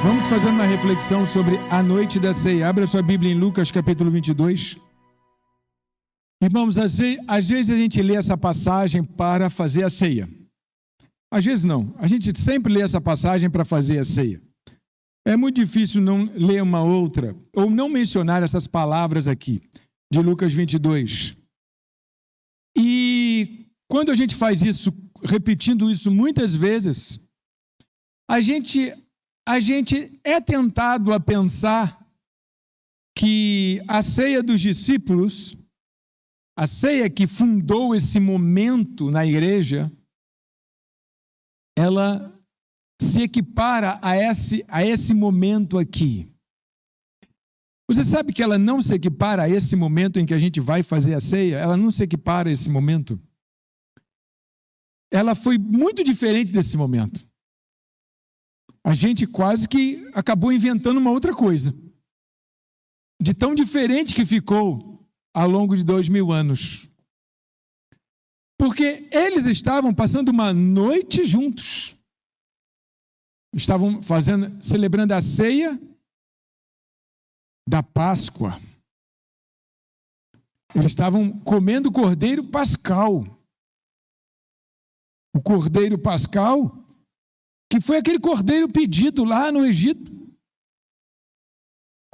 Vamos fazer uma reflexão sobre a noite da ceia. Abra sua Bíblia em Lucas capítulo 22. Irmãos, às vezes a gente lê essa passagem para fazer a ceia. Às vezes não. A gente sempre lê essa passagem para fazer a ceia. É muito difícil não ler uma outra, ou não mencionar essas palavras aqui, de Lucas 22. E quando a gente faz isso, repetindo isso muitas vezes, a gente é tentado a pensar que a ceia dos discípulos, a ceia que fundou esse momento na igreja, ela se equipara a esse momento aqui. Você sabe que ela não se equipara a esse momento em que a gente vai fazer a ceia? Ela não se equipara a esse momento. Ela foi muito diferente desse momento. A gente quase que acabou inventando uma outra coisa. De tão diferente que ficou ao longo de 2000 anos. Porque eles estavam passando uma noite juntos. Estavam celebrando a ceia da Páscoa. Eles estavam comendo o cordeiro pascal. O cordeiro pascal, que foi aquele cordeiro pedido lá no Egito.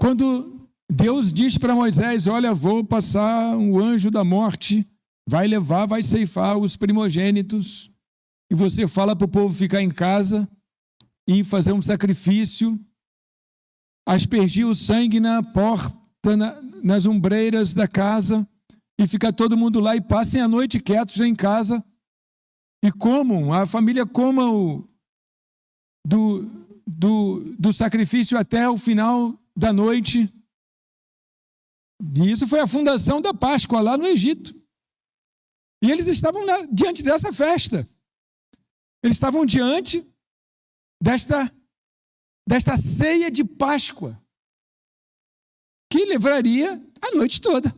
Quando Deus diz para Moisés: olha, vou passar um anjo da morte, vai ceifar os primogênitos, e você fala para o povo ficar em casa e fazer um sacrifício, aspergir o sangue na porta, nas ombreiras da casa, e ficar todo mundo lá e passem a noite quietos em casa, e comam, a família coma do sacrifício até o final da noite. E isso foi a fundação da Páscoa lá no Egito. E eles estavam diante dessa festa. Eles estavam diante desta ceia de Páscoa, que levaria a noite toda.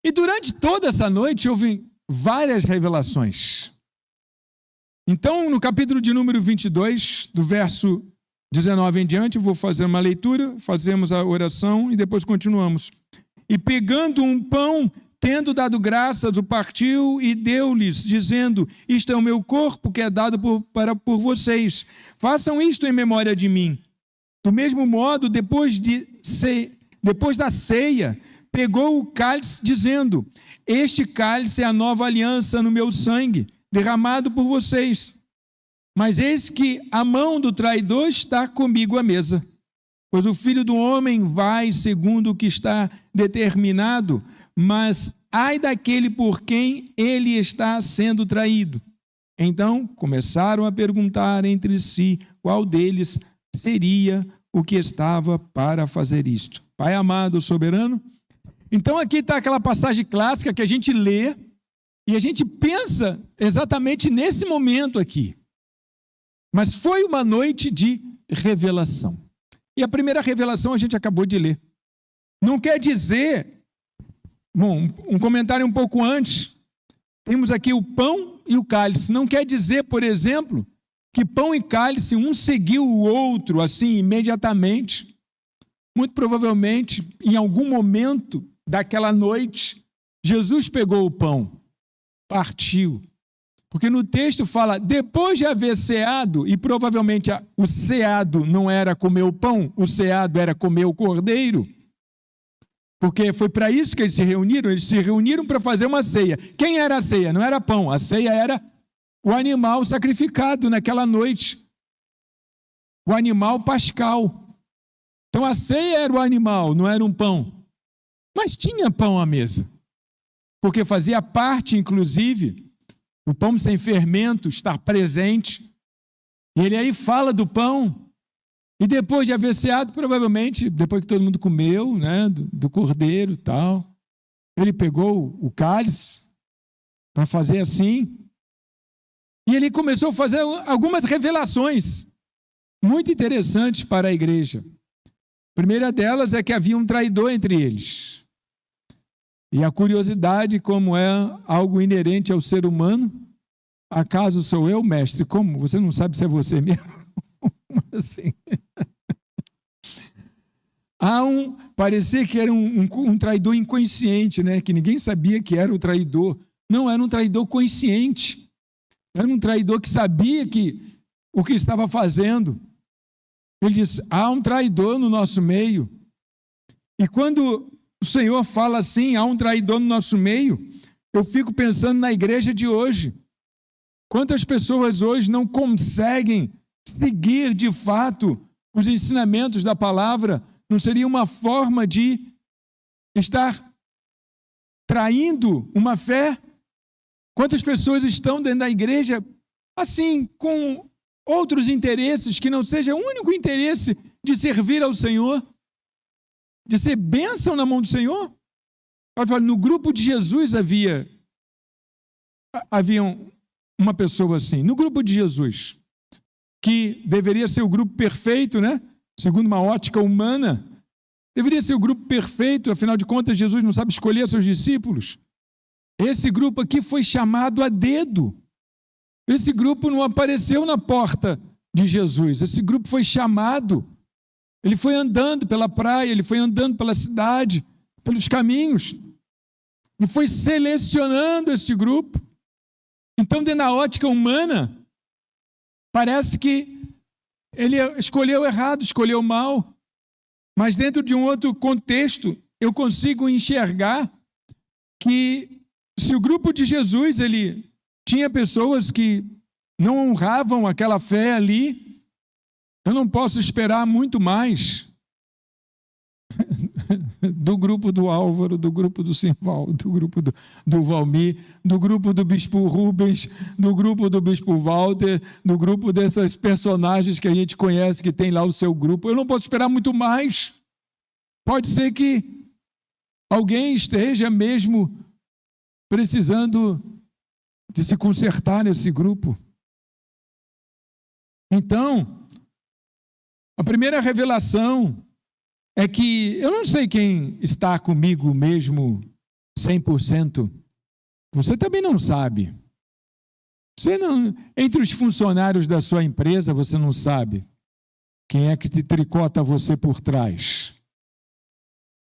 E durante toda essa noite houve várias revelações. Então, no capítulo de número 22, do verso 19 em diante, eu vou fazer uma leitura, fazemos a oração e depois continuamos. E pegando um pão, tendo dado graças, o partiu e deu-lhes, dizendo: isto é o meu corpo que é dado por vocês. Façam isto em memória de mim. Do mesmo modo, depois da ceia, pegou o cálice, dizendo: este cálice é a nova aliança no meu sangue, derramado por vocês. Mas eis que a mão do traidor está comigo à mesa. Pois o Filho do Homem vai segundo o que está determinado, mas ai daquele por quem ele está sendo traído. Então começaram a perguntar entre si qual deles seria o que estava para fazer isto. Pai amado, soberano. Então aqui está aquela passagem clássica que a gente lê e a gente pensa exatamente nesse momento aqui. Mas foi uma noite de revelação. E a primeira revelação a gente acabou de ler. Não quer dizer... Bom, um comentário um pouco antes. Temos aqui o pão e o cálice. Não quer dizer, por exemplo, que pão e cálice, um seguiu o outro assim imediatamente. Muito provavelmente, em algum momento daquela noite, Jesus pegou o pão, partiu. Porque no texto fala, depois de haver ceado, e provavelmente o ceado não era comer o pão, o ceado era comer o cordeiro, porque foi para isso que eles se reuniram para fazer uma ceia. Quem era a ceia? Não era pão, a ceia era o animal sacrificado naquela noite, o animal pascal. Então a ceia era o animal, não era um pão, mas tinha pão à mesa, porque fazia parte, inclusive, o pão sem fermento estar presente. E ele aí fala do pão. E depois de haver ceado, provavelmente, depois que todo mundo comeu, né, do cordeiro e tal, ele pegou o cálice para fazer assim. E ele começou a fazer algumas revelações muito interessantes para a igreja. A primeira delas é que havia um traidor entre eles. E a curiosidade, como é algo inerente ao ser humano, acaso sou eu, mestre? Como? Você não sabe se é você mesmo? Assim. Parecia que era um traidor inconsciente, né? Que ninguém sabia que era o traidor. Não, era um traidor consciente. Era um traidor que sabia o que estava fazendo. Ele diz, há um traidor no nosso meio. E quando o Senhor fala assim, há um traidor no nosso meio, eu fico pensando na igreja de hoje. Quantas pessoas hoje não conseguem seguir de fato os ensinamentos da palavra? Não seria uma forma de estar traindo uma fé? Quantas pessoas estão dentro da igreja assim, com outros interesses, que não seja o único interesse de servir ao Senhor, de ser bênção na mão do Senhor? No grupo de Jesus havia uma pessoa assim, no grupo de Jesus, que deveria ser o grupo perfeito, né? Segundo uma ótica humana, deveria ser o grupo perfeito, afinal de contas, Jesus não sabe escolher seus discípulos. Esse grupo aqui foi chamado a dedo. Esse grupo não apareceu na porta de Jesus, esse grupo foi chamado. Ele foi andando pela praia, ele foi andando pela cidade, pelos caminhos, e foi selecionando esse grupo. Então, dentro da ótica humana, parece que ele escolheu errado, escolheu mal, mas dentro de um outro contexto, eu consigo enxergar que se o grupo de Jesus, ele tinha pessoas que não honravam aquela fé ali, eu não posso esperar muito mais do grupo do Álvaro, do grupo do Simval, do grupo do Valmir, do grupo do Bispo Rubens, do grupo do Bispo Walter, do grupo dessas personagens que a gente conhece, que tem lá o seu grupo. Eu não posso esperar muito mais. Pode ser que alguém esteja mesmo precisando de se consertar nesse grupo. Então, a primeira revelação é que eu não sei quem está comigo mesmo 100%. Você também não sabe. Você não, entre os funcionários da sua empresa, você não sabe quem é que te tricota você por trás.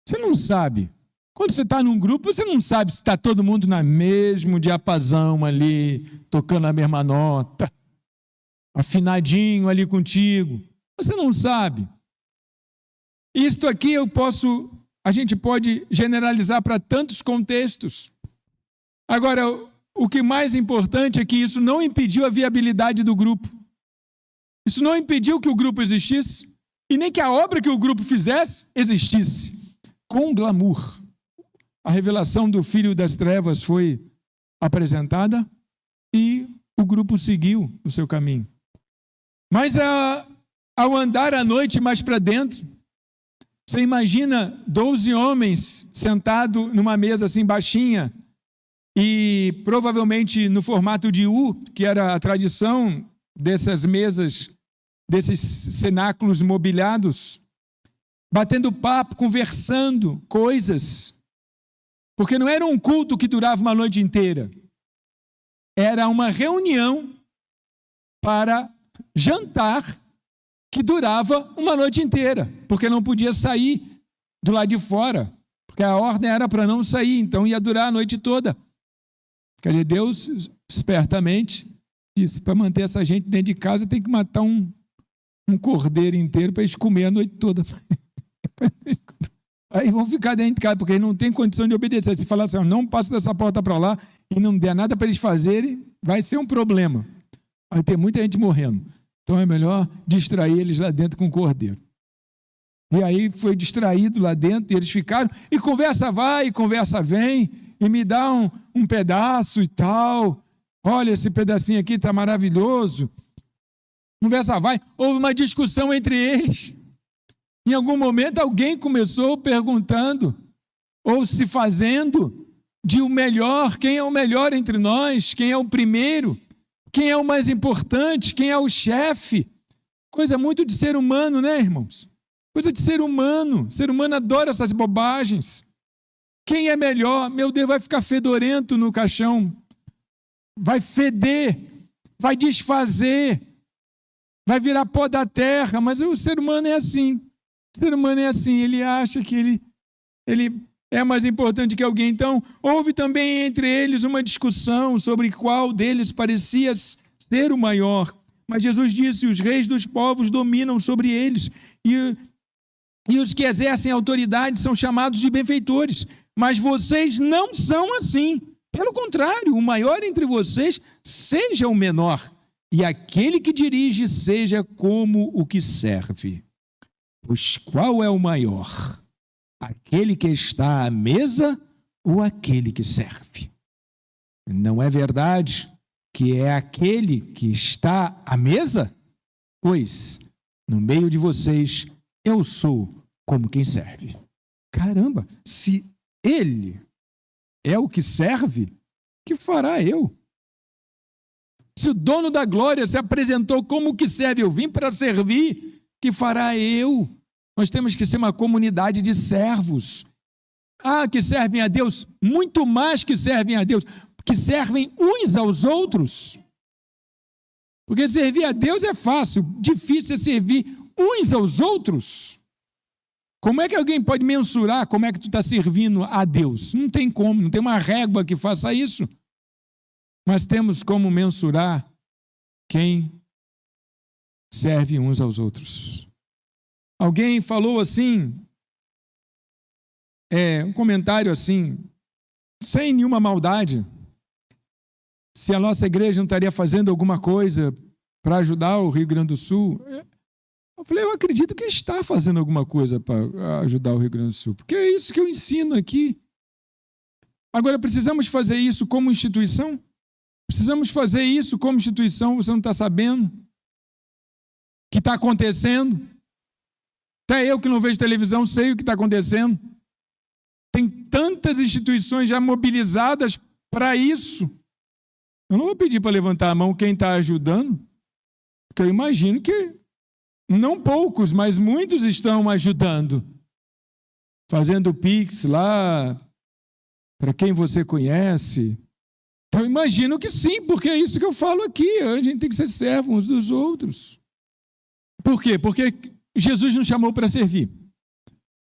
Você não sabe. Quando você está num grupo, você não sabe se está todo mundo no mesmo diapasão ali, tocando a mesma nota, afinadinho ali contigo. Você não sabe. Isto aqui a gente pode generalizar para tantos contextos. Agora, o que mais importante é que isso não impediu a viabilidade do grupo. Isso não impediu que o grupo existisse e nem que a obra que o grupo fizesse existisse com glamour. A revelação do Filho das Trevas foi apresentada e o grupo seguiu o seu caminho. Mas ao andar à noite mais para dentro, você imagina 12 homens sentados numa mesa assim baixinha e provavelmente no formato de U, que era a tradição dessas mesas, desses cenáculos mobiliados, batendo papo, conversando coisas, porque não era um culto que durava uma noite inteira, era uma reunião para jantar que durava uma noite inteira, porque não podia sair do lado de fora, porque a ordem era para não sair, então ia durar a noite toda. Quer dizer, Deus, espertamente, disse, para manter essa gente dentro de casa, tem que matar um cordeiro inteiro para eles comer a noite toda. Aí vão ficar dentro de casa, porque eles não têm condição de obedecer. Se falar assim, não passa dessa porta para lá, e não der nada para eles fazerem, vai ser um problema. Vai ter muita gente morrendo. Então é melhor distrair eles lá dentro com o cordeiro. E aí foi distraído lá dentro, e eles ficaram, e conversa vai, e conversa vem, e me dá um pedaço e tal. Olha, esse pedacinho aqui está maravilhoso. Conversa vai. Houve uma discussão entre eles. Em algum momento alguém começou perguntando, ou se fazendo, de o melhor, quem é o melhor entre nós, quem é o primeiro, quem é o mais importante, quem é o chefe. Coisa muito de ser humano, né, irmãos? Coisa de ser humano. O ser humano adora essas bobagens. Quem é melhor? Meu Deus, vai ficar fedorento no caixão. Vai feder, vai desfazer, vai virar pó da terra. Mas o ser humano é assim. O ser humano é assim, ele acha que ele é mais importante que alguém. Então, houve também entre eles uma discussão sobre qual deles parecia ser o maior. Mas Jesus disse: os reis dos povos dominam sobre eles, e os que exercem autoridade são chamados de benfeitores. Mas vocês não são assim. Pelo contrário, o maior entre vocês seja o menor, e aquele que dirige seja como o que serve. Pois qual é o maior? Aquele que está à mesa ou aquele que serve? Não é verdade que é aquele que está à mesa? Pois, no meio de vocês, eu sou como quem serve. Caramba, se ele é o que serve, que fará eu? Se o dono da glória se apresentou como que serve, eu vim para servir, que fará eu? Nós temos que ser uma comunidade de servos. Que servem a Deus, muito mais que servem a Deus, que servem uns aos outros. Porque servir a Deus é fácil, difícil é servir uns aos outros. Como é que alguém pode mensurar como é que tu está servindo a Deus? Não tem como, não tem uma régua que faça isso. Mas temos como mensurar quem serve uns aos outros. Alguém falou assim, um comentário assim, sem nenhuma maldade, se a nossa igreja não estaria fazendo alguma coisa para ajudar o Rio Grande do Sul. Eu falei, eu acredito que está fazendo alguma coisa para ajudar o Rio Grande do Sul, porque é isso que eu ensino aqui. Agora, precisamos fazer isso como instituição? Precisamos fazer isso como instituição, você não está sabendo o que está acontecendo? Até eu que não vejo televisão sei o que está acontecendo. Tem tantas instituições já mobilizadas para isso. Eu não vou pedir para levantar a mão quem está ajudando, porque eu imagino que não poucos, mas muitos estão ajudando. Fazendo Pix lá, para quem você conhece. Então, eu imagino que sim, porque é isso que eu falo aqui. A gente tem que ser servo uns dos outros. Por quê? Porque Jesus nos chamou para servir.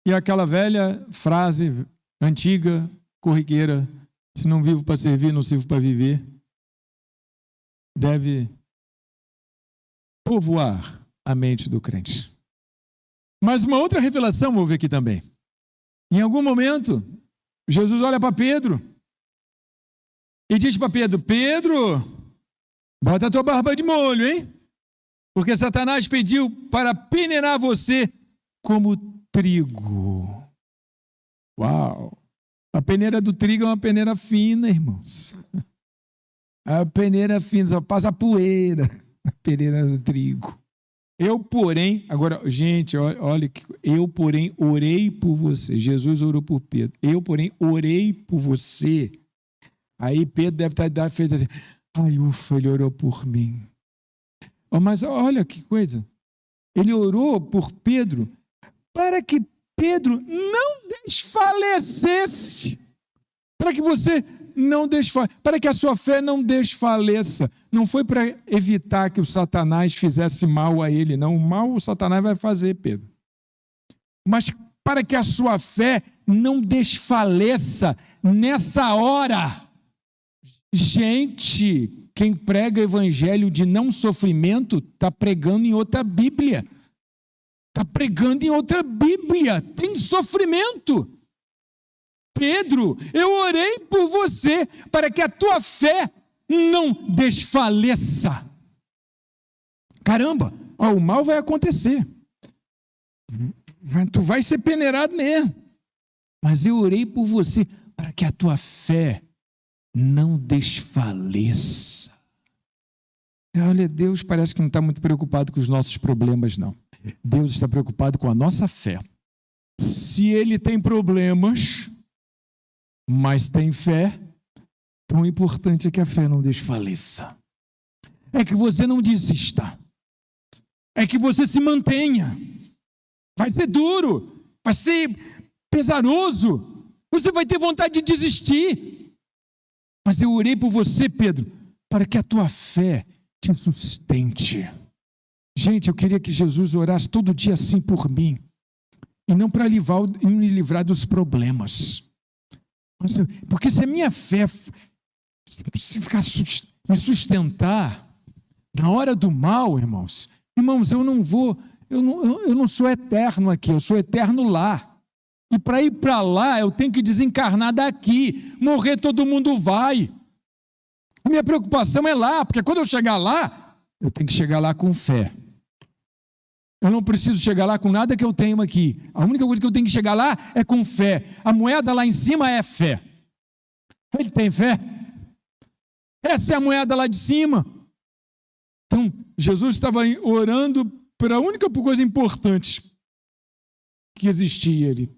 E aquela velha frase antiga, corriqueira, se não vivo para servir, não sirvo para viver, deve povoar a mente do crente. Mas uma outra revelação houve aqui também. Em algum momento, Jesus olha para Pedro e diz para Pedro: Pedro, bota a tua barba de molho, hein? Porque Satanás pediu para peneirar você como trigo. Uau! A peneira do trigo é uma peneira fina, irmãos. A peneira fina, só passa poeira. A peneira do trigo. Eu, porém, agora, gente, olha, eu, porém, orei por você. Jesus orou por Pedro. Eu, porém, orei por você. Aí Pedro deve estar fez assim: ai, ufa, ele orou por mim. Mas olha que coisa. Ele orou por Pedro para que Pedro não desfalecesse. Para que você não desfaleça. Para que a sua fé não desfaleça. Não foi para evitar que o Satanás fizesse mal a ele, não. O mal o Satanás vai fazer, Pedro. Mas para que a sua fé não desfaleça nessa hora. Gente, quem prega evangelho de não sofrimento está pregando em outra Bíblia. Está pregando em outra Bíblia. Tem sofrimento. Pedro, eu orei por você para que a tua fé não desfaleça. Caramba, o mal vai acontecer. Tu vai ser peneirado mesmo. Mas eu orei por você para que a tua fé não desfaleça. Olha, Deus parece que não está muito preocupado com os nossos problemas, não. Deus está preocupado com a nossa fé. Se Ele tem problemas, mas tem fé, tão importante é que a fé não desfaleça. É que você não desista. É que você se mantenha. Vai ser duro, vai ser pesaroso. Você vai ter vontade de desistir. Mas eu orei por você, Pedro, para que a tua fé te sustente. Gente, eu queria que Jesus orasse todo dia assim por mim. e não para me livrar dos problemas. Porque se a minha fé se ficar me sustentar na hora do mal, irmãos, eu não sou eterno aqui, eu sou eterno lá. E para ir para lá, eu tenho que desencarnar daqui. Morrer todo mundo vai. Minha preocupação é lá, porque quando eu chegar lá, eu tenho que chegar lá com fé. Eu não preciso chegar lá com nada que eu tenho aqui. A única coisa que eu tenho que chegar lá é com fé. A moeda lá em cima é fé. Ele tem fé? Essa é a moeda lá de cima. Então, Jesus estava orando para a única coisa importante que existia ali.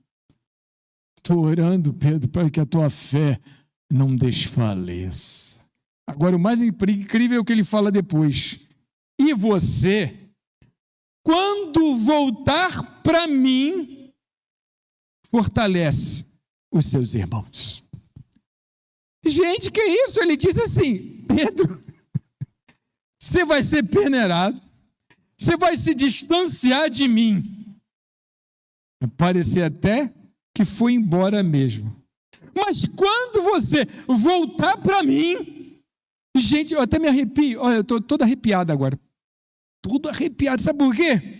Estou orando, Pedro, para que a tua fé não desfaleça. Agora, o mais incrível é o que ele fala depois. E você, quando voltar para mim, fortalece os seus irmãos. Gente, que isso? Ele diz assim, Pedro, você vai ser peneirado, você vai se distanciar de mim. Vai parecer até que foi embora mesmo. Mas quando você voltar para mim, gente, eu até me arrepio, olha, eu estou todo arrepiado agora. Todo arrepiado, sabe por quê?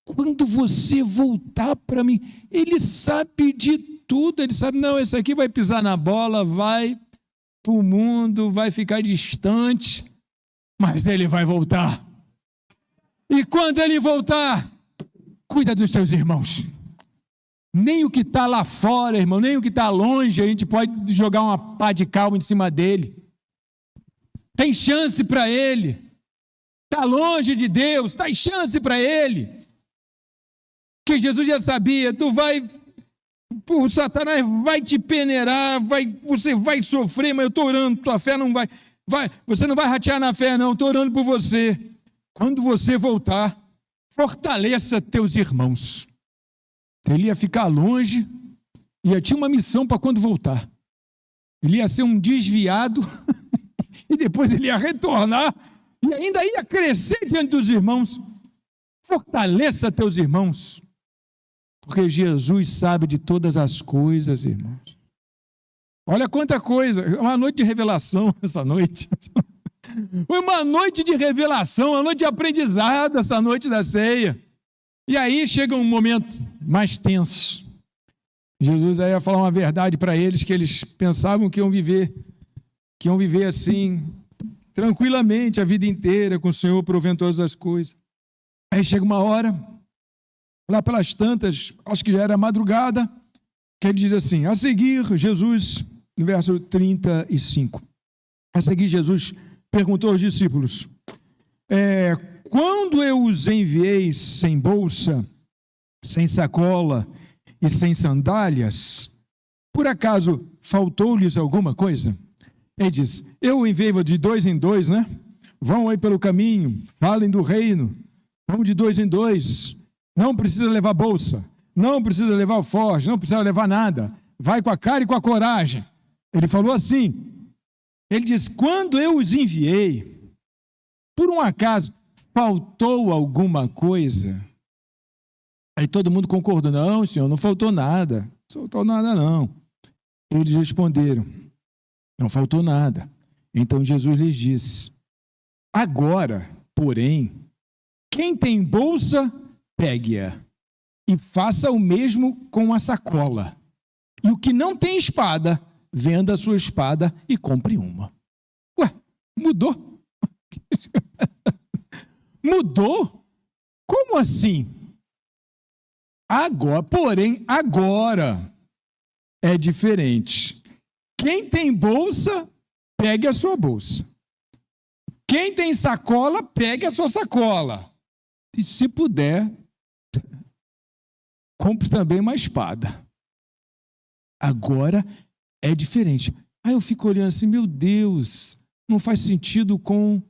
Quando você voltar para mim, ele sabe de tudo, ele sabe, não, esse aqui vai pisar na bola, vai para o mundo, vai ficar distante, mas ele vai voltar. E quando ele voltar, cuida dos seus irmãos. Nem o que está lá fora, irmão, nem o que está longe, a gente pode jogar uma pá de cal em cima dele. Tem chance para ele. Está longe de Deus, tem chance para ele. Que Jesus já sabia, o Satanás vai te peneirar, você vai sofrer, mas eu estou orando, tua fé não vai, você não vai ratear na fé não, estou orando por você. Quando você voltar, fortaleça teus irmãos. Ele ia ficar longe, tinha uma missão para quando voltar. Ele ia ser um desviado, e depois ele ia retornar, e ainda ia crescer diante dos irmãos. Fortaleça teus irmãos, porque Jesus sabe de todas as coisas, irmãos. Olha quanta coisa, uma noite de revelação essa noite. Uma noite de revelação, uma noite de aprendizado, essa noite da ceia. E aí chega um momento mais tenso. Jesus aí ia falar uma verdade para eles, que eles pensavam que iam viver assim, tranquilamente a vida inteira, com o Senhor provendo todas as coisas. Aí chega uma hora, lá pelas tantas, acho que já era madrugada, que ele diz assim, a seguir Jesus, no verso 35, a seguir Jesus perguntou aos discípulos, quando eu os enviei sem bolsa, sem sacola e sem sandálias, por acaso faltou-lhes alguma coisa? Ele diz, eu enviei de 2 em 2, né? Vão aí pelo caminho, falem do reino, vão de 2 em 2, não precisa levar bolsa, não precisa levar alforje, não precisa levar nada, vai com a cara e com a coragem. Ele falou assim, ele diz, quando eu os enviei, por um acaso, faltou alguma coisa? Aí todo mundo concordou, não, Senhor, não faltou nada, não faltou nada não. Eles responderam, não faltou nada. Então Jesus lhes disse, agora, porém, quem tem bolsa, pegue-a e faça o mesmo com a sacola. E o que não tem espada, venda a sua espada e compre uma. Ué, mudou? Mudou? Como assim? Agora é diferente. Quem tem bolsa, pegue a sua bolsa. Quem tem sacola, pegue a sua sacola. E se puder, compre também uma espada. Agora é diferente. Aí eu fico olhando assim, meu Deus, não faz sentido com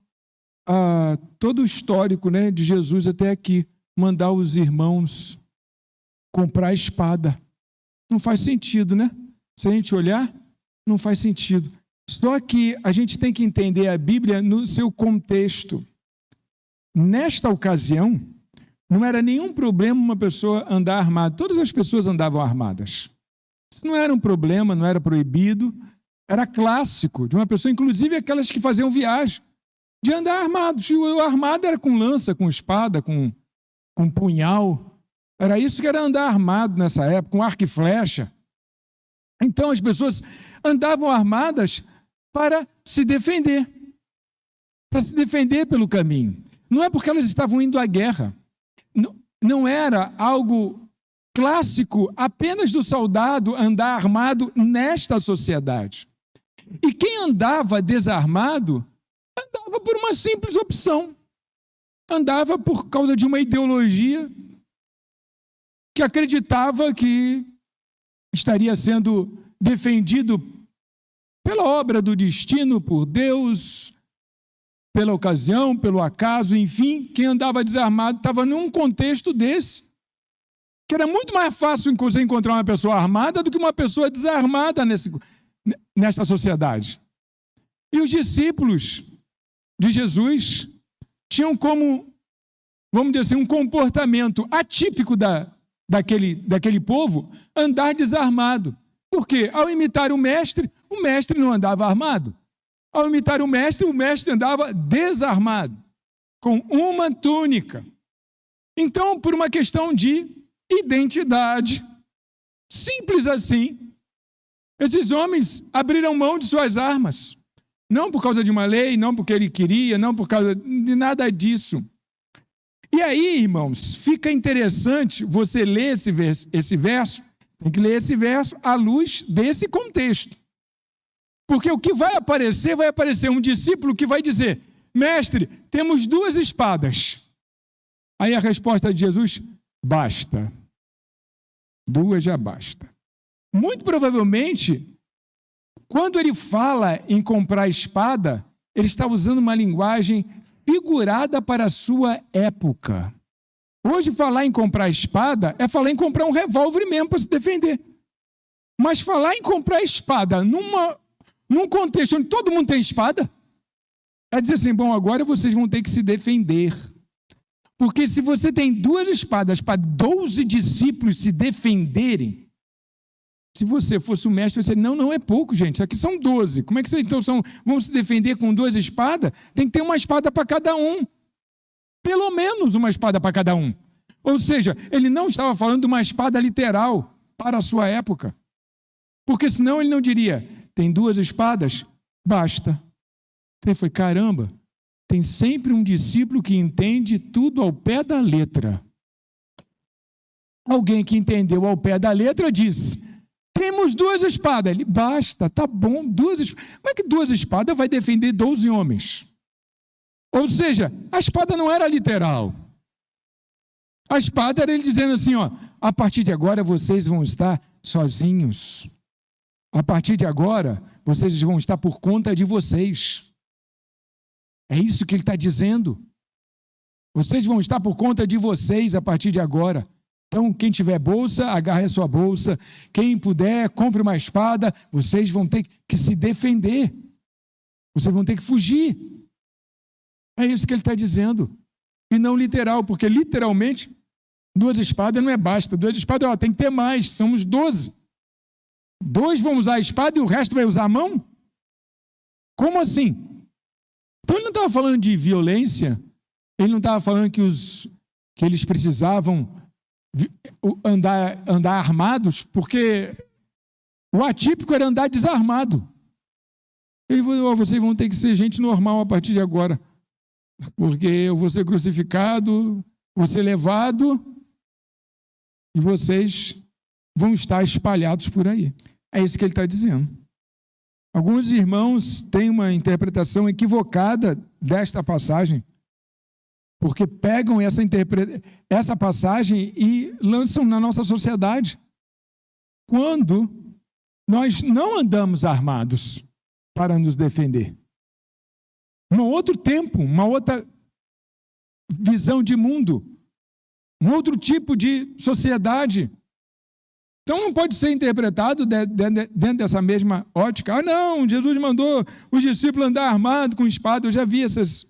todo o histórico, né, de Jesus até aqui, mandar os irmãos comprar espada. Não faz sentido, né? Se a gente olhar, não faz sentido. Só que a gente tem que entender a Bíblia no seu contexto. Nesta ocasião, não era nenhum problema uma pessoa andar armada. Todas as pessoas andavam armadas. Isso não era um problema, não era proibido. Era clássico de uma pessoa, inclusive aquelas que faziam viagem, de andar armados. E o armado era com lança, com espada, com punhal. Era isso que era andar armado nessa época, com arco e flecha. Então as pessoas andavam armadas para se defender pelo caminho. Não é porque elas estavam indo à guerra. Não era algo clássico apenas do soldado andar armado nesta sociedade. E quem andava desarmado, andava por uma simples opção. Andava por causa de uma ideologia que acreditava que estaria sendo defendido pela obra do destino, por Deus, pela ocasião, pelo acaso, enfim, quem andava desarmado estava num contexto desse, que era muito mais fácil você encontrar uma pessoa armada do que uma pessoa desarmada nessa sociedade. E os discípulos de Jesus tinham como, vamos dizer assim, um comportamento atípico daquele povo, andar desarmado. Porque ao imitar o mestre não andava armado. Ao imitar o mestre andava desarmado, com uma túnica. Então, por uma questão de identidade, simples assim, esses homens abriram mão de suas armas. Não por causa de uma lei, não porque ele queria, não por causa de nada disso. E aí, irmãos, fica interessante você ler esse verso, tem que ler esse verso à luz desse contexto. Porque o que vai aparecer um discípulo que vai dizer: mestre, temos 2 espadas. Aí a resposta de Jesus: basta. 2 já basta. Muito provavelmente, quando ele fala em comprar espada, ele está usando uma linguagem figurada para a sua época. Hoje, falar em comprar espada é falar em comprar um revólver mesmo para se defender. Mas falar em comprar espada num contexto onde todo mundo tem espada, é dizer assim: bom, agora vocês vão ter que se defender. Porque se você tem 2 espadas para 12 discípulos se defenderem, se você fosse o mestre, você não é pouco, gente, aqui são 12. Como é que vocês então vão se defender com 2 espadas? Tem que ter uma espada para cada um. Pelo menos uma espada para cada um. Ou seja, ele não estava falando de uma espada literal para a sua época. Porque senão ele não diria: tem 2 espadas? Basta. Ele foi: caramba, tem sempre um discípulo que entende tudo ao pé da letra. Alguém que entendeu ao pé da letra disse: temos 2 espadas. Ele: basta, tá bom, 2 espadas. Como é que 2 espadas vai defender 12 homens? Ou seja, a espada não era literal. A espada era ele dizendo assim: ó, a partir de agora vocês vão estar sozinhos. A partir de agora, vocês vão estar por conta de vocês. É isso que ele está dizendo. Vocês vão estar por conta de vocês a partir de agora. Então, quem tiver bolsa, agarre a sua bolsa. Quem puder, compre uma espada. Vocês vão ter que se defender. Vocês vão ter que fugir. É isso que ele está dizendo. E não literal, porque literalmente 2 espadas não é basta. 2 espadas, tem que ter mais. Somos 12. 2 vão usar a espada e o resto vai usar a mão? Como assim? Então ele não estava falando de violência, ele não estava falando que eles precisavam andar armados, porque o atípico era andar desarmado. Ele falou: vocês vão ter que ser gente normal a partir de agora, porque eu vou ser crucificado, vou ser levado, e vocês vão estar espalhados por aí. É isso que ele está dizendo. Alguns irmãos têm uma interpretação equivocada desta passagem, porque pegam essa passagem e lançam na nossa sociedade. Quando nós não andamos armados para nos defender. Um outro tempo, uma outra visão de mundo, um outro tipo de sociedade. Então não pode ser interpretado dentro dessa mesma ótica. Ah, não, Jesus mandou os discípulos andar armados com espada. Eu já vi essas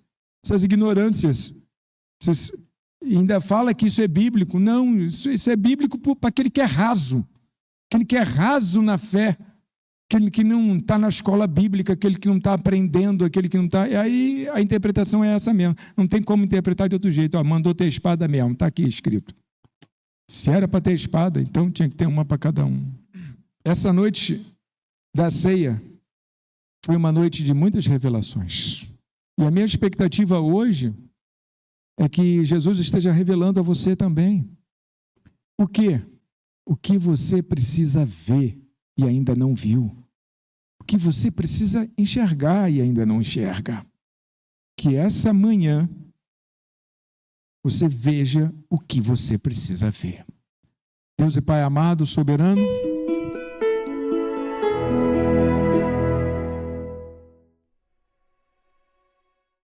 ignorâncias, E ainda fala que isso é bíblico. Não, isso é bíblico para aquele que é raso. Aquele que é raso na fé. Aquele que não está na escola bíblica, aquele que não está aprendendo, aquele que não está... E aí a interpretação é essa mesmo. Não tem como interpretar de outro jeito. Ó, mandou ter espada mesmo, está aqui escrito. Se era para ter espada, então tinha que ter uma para cada um. Essa noite da ceia foi uma noite de muitas revelações. E a minha expectativa hoje é que Jesus esteja revelando a você também. O quê? O que você precisa ver e ainda não viu. O que você precisa enxergar e ainda não enxerga. Que essa manhã você veja o que você precisa ver. Deus e Pai amado, soberano,